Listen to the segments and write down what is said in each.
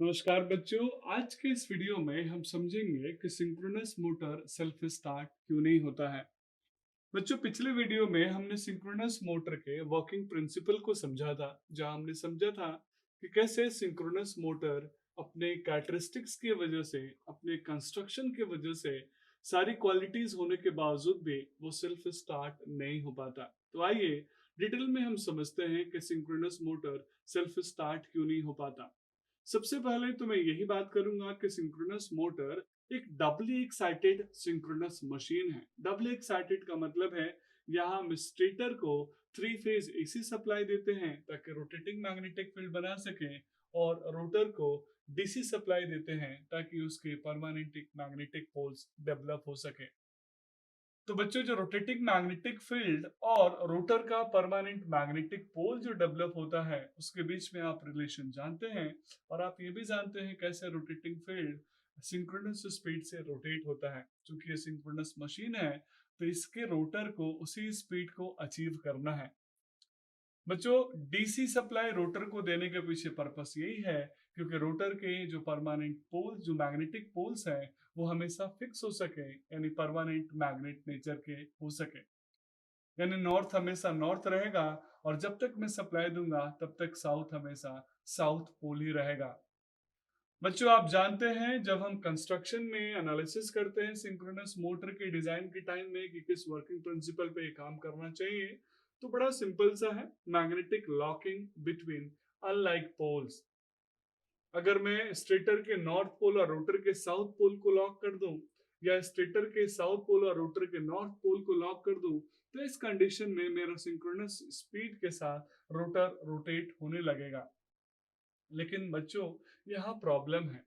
नमस्कार बच्चों। आज के इस वीडियो में हम समझेंगे कि सिंक्रोनस मोटर सेल्फ स्टार्ट क्यों नहीं होता है। बच्चों, पिछले वीडियो में हमने सिंक्रोनस मोटर के वर्किंग प्रिंसिपल को समझा था, जहां हमने समझा था कि कैसे सिंक्रोनस मोटर अपने कैरेक्टरिस्टिक्स की वजह से, अपने कंस्ट्रक्शन की वजह से, सारी क्वालिटीज होने के बावजूद भी वो सेल्फ स्टार्ट नहीं हो पाता। तो आइए डिटेल में हम समझते हैं कि सिंक्रोनस मोटर सेल्फ स्टार्ट क्यों नहीं हो पाता। सबसे पहले तो मैं यही बात करूंगा कि सिंक्रोनस मोटर एक डबली एक्साइटेड सिंक्रोनस मशीन है। डबली एक्साइटेड का मतलब है यहाँ हम स्टेटर को थ्री फेज एसी सप्लाई देते हैं ताकि रोटेटिंग मैग्नेटिक फील्ड बना सके, और रोटर को डीसी सप्लाई देते हैं ताकि उसके परमानेंट मैग्नेटिक पोल्स डेवलप हो सके। तो बच्चों, जो रोटेटिंग मैग्नेटिक फील्ड और रोटर का परमानेंट मैग्नेटिक पोल जो डेवलप होता है, उसके बीच में आप रिलेशन जानते हैं। और आप ये भी जानते हैं कैसे रोटेटिंग फील्ड सिंक्रोनस स्पीड से रोटेट होता है। चूंकि ये सिंक्रोनस मशीन है, तो इसके रोटर को उसी स्पीड को अचीव करना है। बच्चों, डीसी सप्लाई रोटर को देने के पीछे पर्पस यही है क्योंकि रोटर के जो परमानेंट पोल, जो मैग्नेटिक पोल्स हैं, वो हमेशा फिक्स हो सके, यानी परमानेंट मैग्नेट नेचर के हो सके। यानी नॉर्थ हमेशा नॉर्थ रहेगा, और जब तक मैं सप्लाई दूंगा तब तक साउथ हमेशा साउथ पोल ही रहेगा। बच्चों, आप जानते हैं जब हम कंस्ट्रक्शन में एनालिसिस करते हैं सिंक्रोनस मोटर के डिजाइन के टाइम में कि किस वर्किंग प्रिंसिपल पे काम करना चाहिए, तो बड़ा सिंपल सा है, magnetic locking between unlike poles. अगर मैं स्टेटर के नॉर्थ पोल और रोटर के साउथ पोल को लॉक कर दूं, या स्टेटर के साउथ पोल और रोटर के नॉर्थ पोल को लॉक कर दूं, तो इस कंडीशन में मेरा सिंक्रोनस स्पीड के साथ रोटर रोटेट होने लगेगा। लेकिन बच्चों, यहाँ प्रॉब्लम है।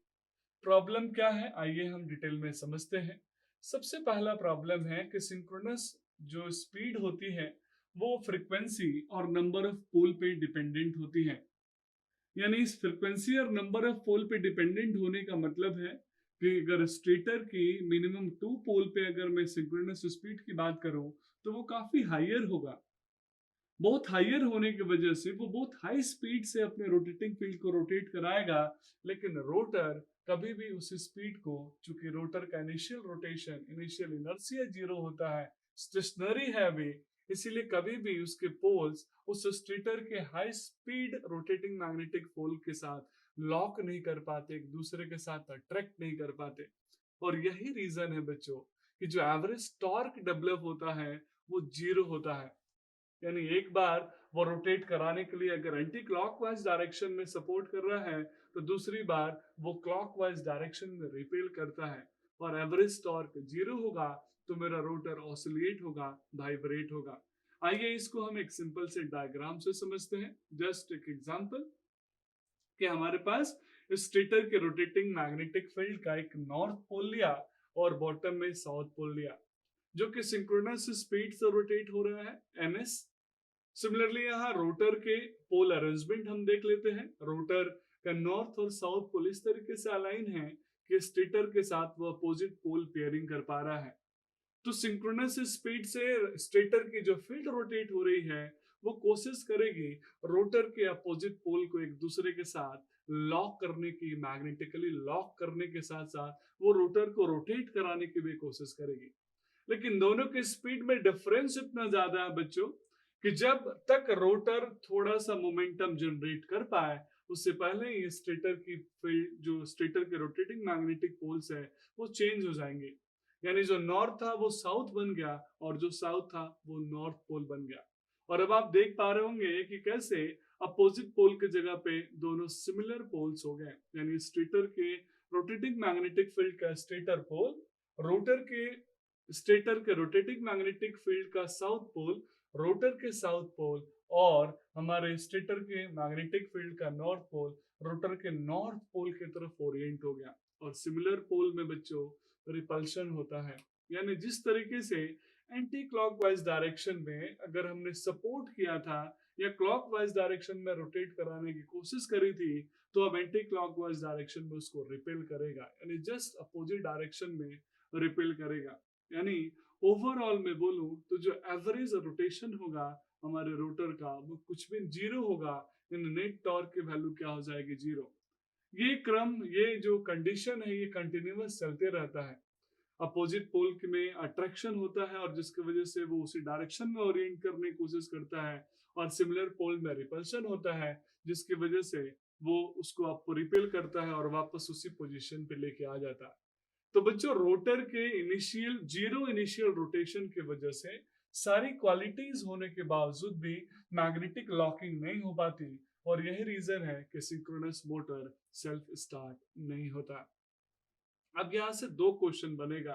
प्रॉब्लम क्या है, आइए हम डिटेल में समझते हैं। सबसे पहला प्रॉब्लम है कि सिंक्रोनस जो स्पीड होती है, वो फ्रीक्वेंसी और नंबर ऑफ पोल पे डिपेंडेंट होती है। यानी इस फ्रीक्वेंसी और नंबर ऑफ पोल पे डिपेंडेंट होने का मतलब है कि अगर स्टेटर की मिनिमम टू पोल पे अगर मैं सिंक्रोनस स्पीड की बात करूं, तो वो काफी हायर होगा। बहुत हायर होने की वजह से वो बहुत हाई स्पीड से अपने रोटेटिंग फील्ड को रोटेट कराएगा। लेकिन रोटर कभी भी उस स्पीड को, चूंकि रोटर का initial rotation, initial inertia zero होता है, स्टेशनरी है वे, इसीलिए कभी भी उसके पोल्स उस स्टेटर के high speed rotating magnetic pole के साथ लॉक नहीं कर पाते, एक दूसरे के साथ अट्रैक्ट नहीं कर पाते। और यही रीजन है बच्चों कि जो एवरेज टॉर्क डेवलप होता है वो जीरो होता है। यानी एक बार वो रोटेट कराने के लिए अगर एंटी क्लॉकवाइज डायरेक्शन में सपोर्ट कर रहा है, तो दूसरी बार वो क्लॉकवाइज डायरेक्शन में रिपेल करता है, और एवरेज टॉर्क जीरो होगा, तो मेरा रोटर ऑसिलेट होगा, वाइब्रेट होगा। आइए इसको हम एक सिंपल से डायग्राम से समझते हैं। जस्ट एक एग्जांपल कि हमारे पास स्टेटर के रोटेटिंग मैग्नेटिक फील्ड का एक नॉर्थ पोल लिया और बॉटम में साउथ पोल लिया, जो कि सिंक्रोनस स्पीड से रोटेट हो रहा है, ns। सिमिलरली यहाँ रोटर के पोल अरेंजमेंट हम देख लेते हैं। रोटर का नॉर्थ और साउथ पोल इस तरीके से अलाइन है कि स्टेटर के साथ वो अपोजिट पोल पेयरिंग कर पा रहा है। तो सिंक्रोनस स्पीड से स्टेटर की जो फील्ड रोटेट हो रही है, वो कोशिश करेगी रोटर के अपोजिट पोल को एक दूसरे के साथ लॉक करने की, मैग्नेटिकली लॉक करने के साथ साथ वो रोटर को रोटेट कराने की भी कोशिश करेगी। लेकिन दोनों के स्पीड में डिफरेंस इतना ज्यादा है बच्चों कि जब तक रोटर थोड़ा सा मोमेंटम जनरेट कर पाए, उससे पहले ही स्टेटर की फील्ड, जो स्टेटर के रोटेटिंग मैग्नेटिक पोल्स है, वो चेंज हो जाएंगे। यानी जो नॉर्थ था वो साउथ बन गया, और जो साउथ था वो नॉर्थ पोल बन गया। और अब आप देख पा रहे होंगे कि कैसे अपोजिट पोल की जगह पे दोनों सिमिलर पोल्स हो गए। यानी स्टेटर के रोटेटिंग मैग्नेटिक फील्ड का स्टेटर पोल, रोटर के स्टेटर के रोटेटिंग मैग्नेटिक फील्ड का साउथ पोल, रोटर के साउथ पोल, और हमारे स्टेटर के मैग्नेटिक फील्ड का नॉर्थ पोल रोटर के नॉर्थ पोल की तरफ ओरिएंट हो गया। और सिमिलर पोल में बच्चों रिपल्शन होता है। यानी जिस तरीके से एंटी क्लॉकवाइज डायरेक्शन में अगर हमने सपोर्ट किया था या क्लॉकवाइज डायरेक्शन में रोटेट कराने की कोशिश करी थी, तो अब एंटी क्लॉकवाइज डायरेक्शन में उसको रिपेल करेगा, यानी जस्ट अपोजिट डायरेक्शन में रिपेल करेगा। यानी ओवरऑल में बोलूं तो जो एवरेज रोटेशन होगा हमारे रोटर का, वो कुछ भी जीरो होगा। इन नेट टॉर्क की वैल्यू क्या हो जाएगी, जीरो। ये क्रम, ये जो कंडीशन है, ये कंटिन्यूअस चलते रहता है। अपोजिट पोल में अट्रैक्शन होता है और जिसकी वजह से वो उसी डायरेक्शन में ओरिएंट करने की कोशिश करता है, और सिमिलर पोल में रिपल्शन होता है जिसकी वजह से वो उसको आपको रिपेल करता है और वापस उसी पोजीशन पे लेके आ जाता है। तो बच्चों, रोटर के इनिशियल जीरो इनिशियल रोटेशन की वजह से सारी क्वालिटीज होने के बावजूद भी मैग्नेटिक लॉकिंग नहीं हो पाती, और यही रीजन है कि सिंक्रोनस मोटर सेल्फ स्टार्ट नहीं होता। अब यहाँ से दो क्वेश्चन बनेगा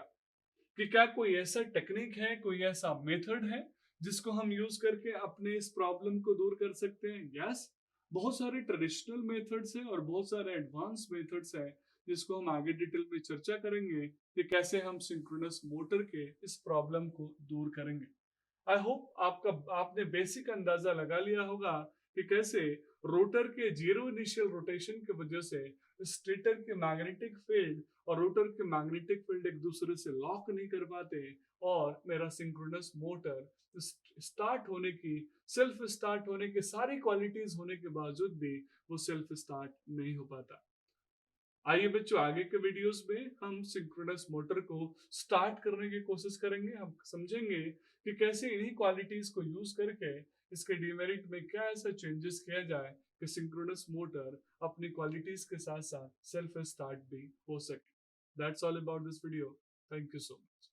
कि क्या कोई ऐसा टेक्निक है, कोई ऐसा मेथड है जिसको हम यूज करके अपने इस प्रॉब्लम को दूर कर सकते हैं? यस, बहुत सारे ट्रेडिशनल मेथड्स हैं और बहुत सारे एडवांस मेथड्स हैं जिसको हम आगे डिटेल में चर्चा करेंगे कि कैसे हम सिंक्रोनस मोटर के इस प्रॉब्लम को दूर करेंगे। आई होप आपने बेसिक अंदाजा लगा लिया होगा कि कैसे रोटर के जीरो इनिशियल रोटेशन की वजह से स्टेटर के मैग्नेटिक फील्ड और रोटर के मैग्नेटिक फील्ड एक दूसरे से लॉक नहीं कर पाते, और मेरा सिंक्रोनस मोटर स्टार्ट होने की, सेल्फ स्टार्ट होने की सारी क्वालिटीज होने के बावजूद भी वो सेल्फ स्टार्ट नहीं हो पाता। आइए बच्चों, आगे के वीडियोस में हम सिंक्रोनस मोटर को स्टार्ट करने की कोशिश करेंगे। हम समझेंगे कि कैसे इन्हीं क्वालिटीज को यूज करके इसके डिमेरिट में क्या ऐसा चेंजेस किया जाए कि सिंक्रोनस मोटर अपनी क्वालिटीज के साथ साथ सेल्फ स्टार्ट भी हो सके। That's all about this video. Thank you so much.